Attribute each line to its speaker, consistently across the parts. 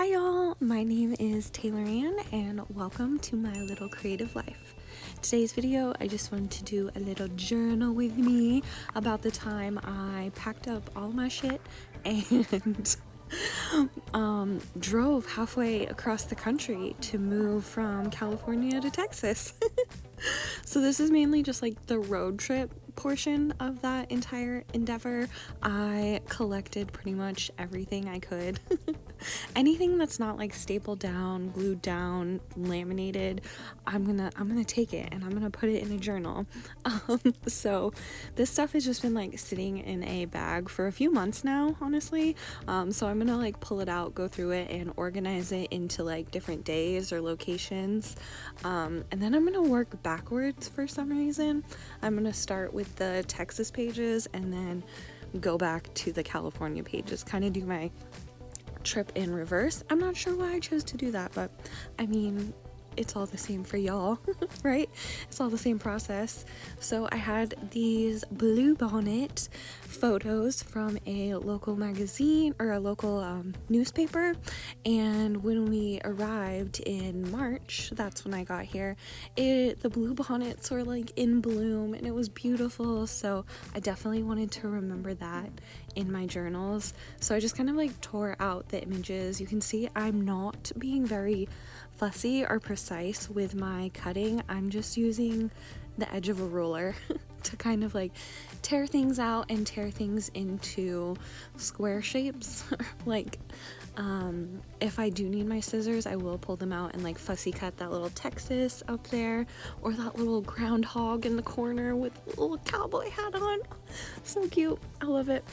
Speaker 1: Hi y'all, my name is Taylor Ann and welcome to my little creative life. Today's video, I just wanted to do a little journal with me about the time I packed up all my shit and drove halfway across the country to move from California to Texas. So this is mainly just like the road trip portion of that entire endeavor. I collected pretty much everything I could. Anything that's not like stapled down, glued down, laminated, I'm gonna take it and I'm gonna put it in a journal. So this stuff has just been like sitting in a bag for a few months now, honestly. So I'm gonna like pull it out, go through it, and organize it into like different days or locations. And then I'm gonna work backwards for some reason. I'm gonna start with the Texas pages and then go back to the California pages, kind of do my trip in reverse. I'm not sure why I chose to do that, but I mean, it's all the same for y'all, right? It's all the same process. So I had these blue bonnet photos from a local magazine or a local newspaper, and when we arrived in March, that's when I got here, the blue bonnets were like in bloom and it was beautiful. So I definitely wanted to remember that in my journals. So I just kind of like tore out the images. You can see I'm not being very fussy or precise with my cutting. I'm just using the edge of a ruler to kind of like tear things out and tear things into square shapes. Like if I do need my scissors, I will pull them out and like fussy cut that little Texas up there, or that little groundhog in the corner with a little cowboy hat on. So cute. I love it.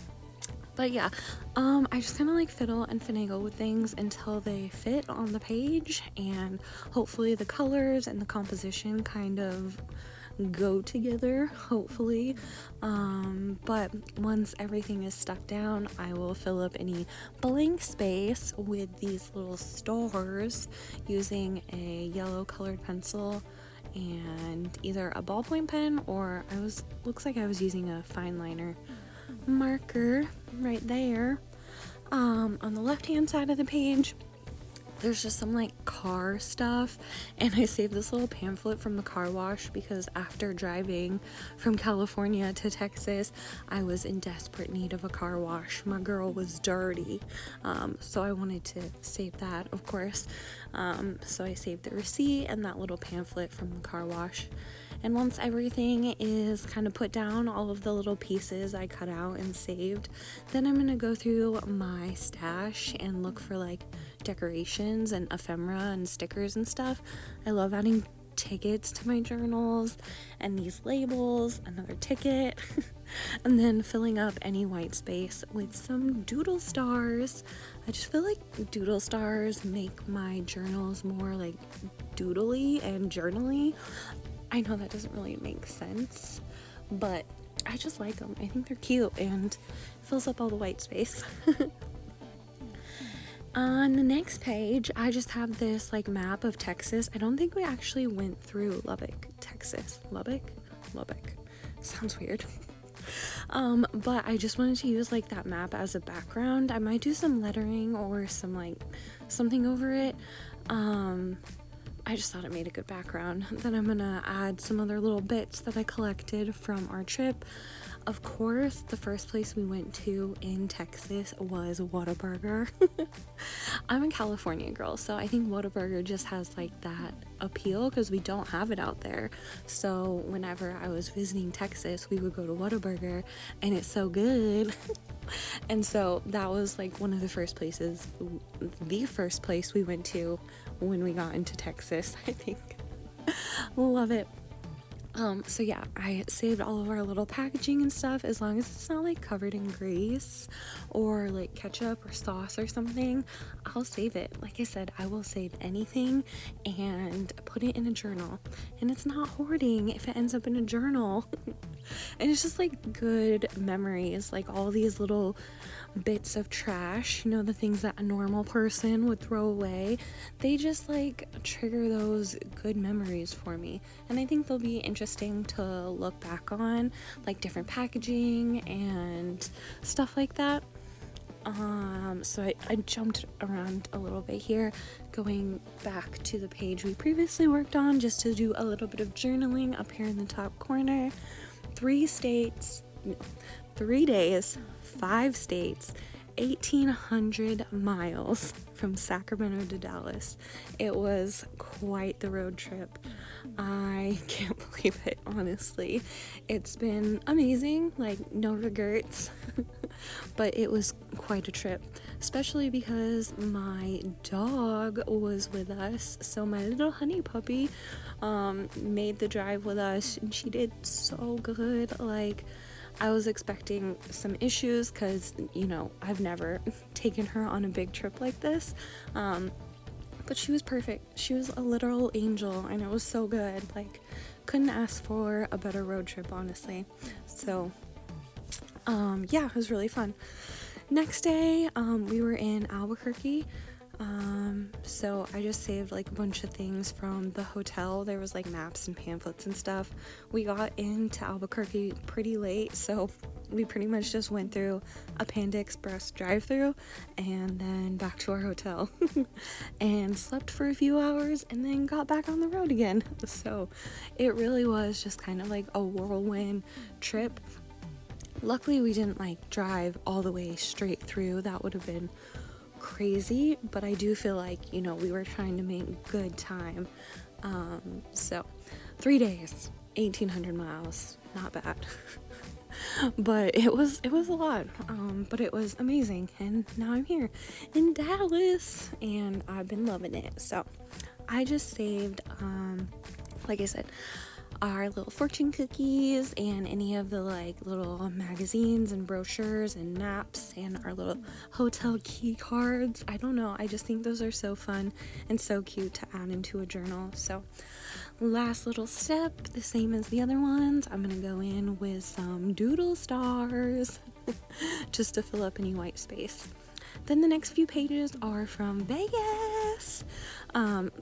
Speaker 1: But yeah, I just kind of like fiddle and finagle with things until they fit on the page, and hopefully the colors and the composition kind of go together, hopefully. But once everything is stuck down, I will fill up any blank space with these little stars using a yellow colored pencil and either a ballpoint pen, or looks like I was using a fine liner marker right there. On the left hand side of the page, there's just some like car stuff, and I saved this little pamphlet from the car wash because after driving from California to Texas, I was in desperate need of a car wash. My girl was dirty, so I wanted to save that, of course. So I saved the receipt and that little pamphlet from the car wash. And once everything is kind of put down, all of the little pieces I cut out and saved, then I'm gonna go through my stash and look for like decorations and ephemera and stickers and stuff. I love adding tickets to my journals and these labels, another ticket, and then filling up any white space with some doodle stars. I just feel like doodle stars make my journals more like doodly and journaly. I know that doesn't really make sense, but I just like them. I think they're cute and fills up all the white space. On the next page, I just have this like map of Texas. I don't think we actually went through Lubbock, Texas. Lubbock? Sounds weird. But I just wanted to use like that map as a background. I might do some lettering or some like something over it. I just thought it made a good background. Then I'm gonna add some other little bits that I collected from our trip. Of course, the first place we went to in Texas was Whataburger. I'm a California girl, so I think Whataburger just has like that appeal because we don't have it out there. So whenever I was visiting Texas, we would go to Whataburger and it's so good. And so that was like one of the first place we went to when we got into Texas, I think. Love it. So yeah, I saved all of our little packaging and stuff, as long as it's not like covered in grease or like ketchup or sauce or something. I'll save it. Like I said, I will save anything and put it in a journal, and it's not hoarding if it ends up in a journal. And it's just like good memories, like all these little bits of trash, you know, the things that a normal person would throw away, they just like trigger those good memories for me. And I think they'll be interesting to look back on, like different packaging and stuff like that. So I jumped around a little bit here, going back to the page we previously worked on just to do a little bit of journaling up here in the top corner. 3 days, 5 states, 1,800 miles from Sacramento to Dallas. It was quite the road trip. I can't believe it, honestly. It's been amazing, like no regrets, but it was quite a trip, especially because my dog was with us. So my little honey puppy made the drive with us, and she did so good. Like, I was expecting some issues because, you know, I've never taken her on a big trip like this. But she was perfect. She was a literal angel, and it was so good. Like, couldn't ask for a better road trip, honestly. So, yeah, it was really fun. Next day, we were in Albuquerque. So I just saved like a bunch of things from the hotel. There was like maps and pamphlets and stuff. We got into Albuquerque pretty late, so we pretty much just went through a Panda Express drive-through and then back to our hotel and slept for a few hours and then got back on the road again. So it really was just kind of like a whirlwind trip. Luckily we didn't like drive all the way straight through. That would have been crazy, but I do feel like, you know, we were trying to make good time. So 3 days, 1,800 miles, not bad. But it was a lot, but it was amazing, and now I'm here in Dallas and I've been loving it. So I just saved, like I said, our little fortune cookies and any of the like little magazines and brochures and maps and our little hotel key cards. I don't know, I just think those are so fun and so cute to add into a journal. So last little step, the same as the other ones, I'm gonna go in with some doodle stars just to fill up any white space. Then the next few pages are from Vegas.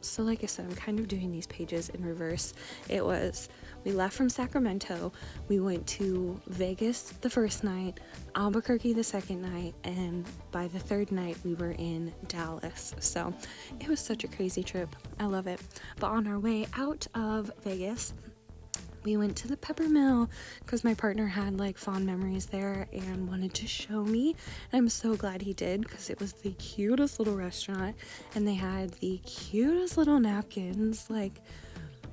Speaker 1: So like I said, I'm kind of doing these pages in reverse. We left from Sacramento, we went to Vegas the first night, Albuquerque the second night, and by the third night we were in Dallas. So it was such a crazy trip. I love it. But on our way out of Vegas, we went to the Pepper Mill because my partner had like fond memories there and wanted to show me. And I'm so glad he did because it was the cutest little restaurant and they had the cutest little napkins. Like,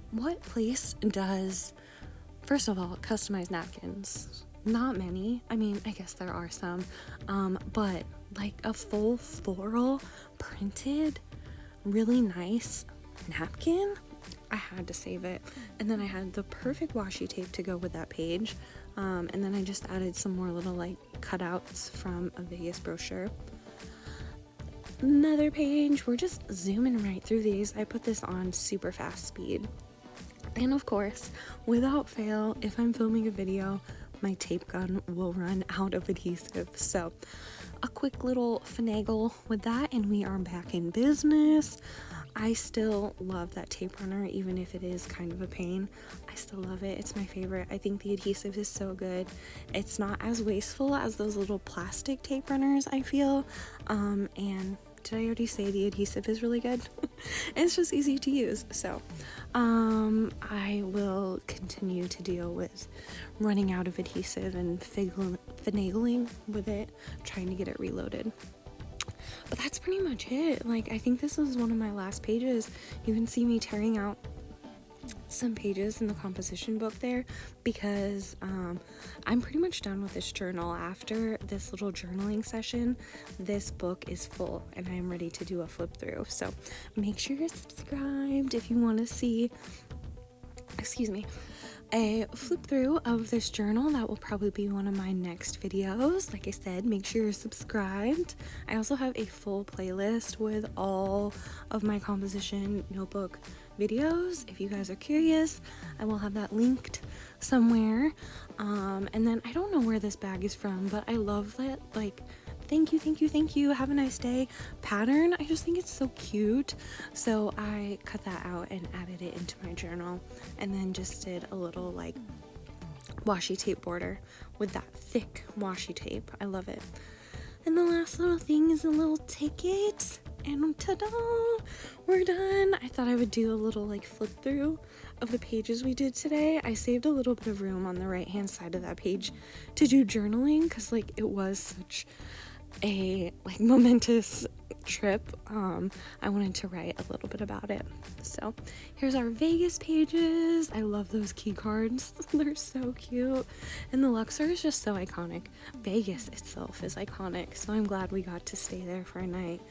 Speaker 1: what place does, first of all, customized napkins? Not many. I mean, I guess there are some, but like a full floral printed, really nice napkin. I had to save it. And then I had the perfect washi tape to go with that page. And then I just added some more little like cutouts from a Vegas brochure. Another page. We're just zooming right through these. I put this on super fast speed. And of course, without fail, if I'm filming a video, my tape gun will run out of adhesive. So a quick little finagle with that and we are back in business. I still love that tape runner, even if it is kind of a pain. I still love it. It's my favorite. I think the adhesive is so good. It's not as wasteful as those little plastic tape runners, I feel. And did I already say the adhesive is really good? It's just easy to use. So I will continue to deal with running out of adhesive and finagling with it, trying to get it reloaded. But that's pretty much it. Like, I think this is one of my last pages. You can see me tearing out some pages in the composition book there because I'm pretty much done with this journal. After this little journaling session, this book is full and I'm ready to do a flip through. So make sure you're subscribed if you want to see, a flip through of this journal. That will probably be one of my next videos. Like I said, make sure you're subscribed. I also have a full playlist with all of my composition notebook videos. If you guys are curious, I will have that linked somewhere. And then I don't know where this bag is from, but I love that, like, thank you, have a nice day pattern. I just think it's so cute. So I cut that out and added it into my journal and then just did a little like washi tape border with that thick washi tape. I love it. And the last little thing is a little ticket. And ta-da! We're done. I thought I would do a little like flip through of the pages we did today. I saved a little bit of room on the right hand side of that page to do journaling because like it was such a like momentous trip. I wanted to write a little bit about it. So here's our Vegas pages. I love those key cards. They're so cute. And the Luxor is just so iconic. Vegas itself is iconic, so I'm glad we got to stay there for a night.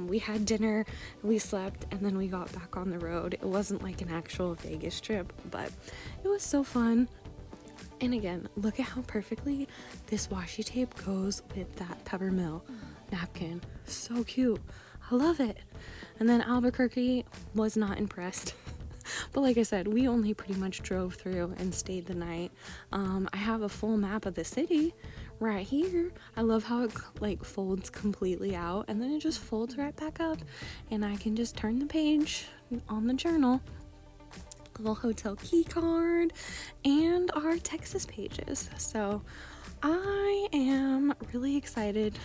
Speaker 1: We had dinner, we slept, and then we got back on the road. It wasn't like an actual Vegas trip, but it was so fun. And again, look at how perfectly this washi tape goes with that peppermill napkin. So cute. I love it. And then Albuquerque was not impressed. But like I said, we only pretty much drove through and stayed the night. I have a full map of the city right here. I love how it like folds completely out and then it just folds right back up and I can just turn the page on the journal. A little hotel key card and our Texas pages. So I am really excited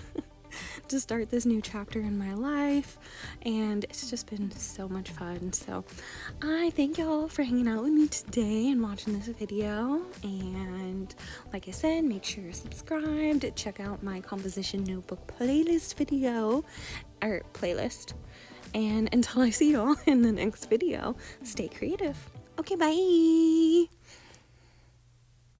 Speaker 1: to start this new chapter in my life, and it's just been so much fun. So I thank y'all for hanging out with me today and watching this video, and like I said, make sure you're subscribed, check out my composition notebook playlist and until I see y'all in the next video, stay creative. Okay, bye.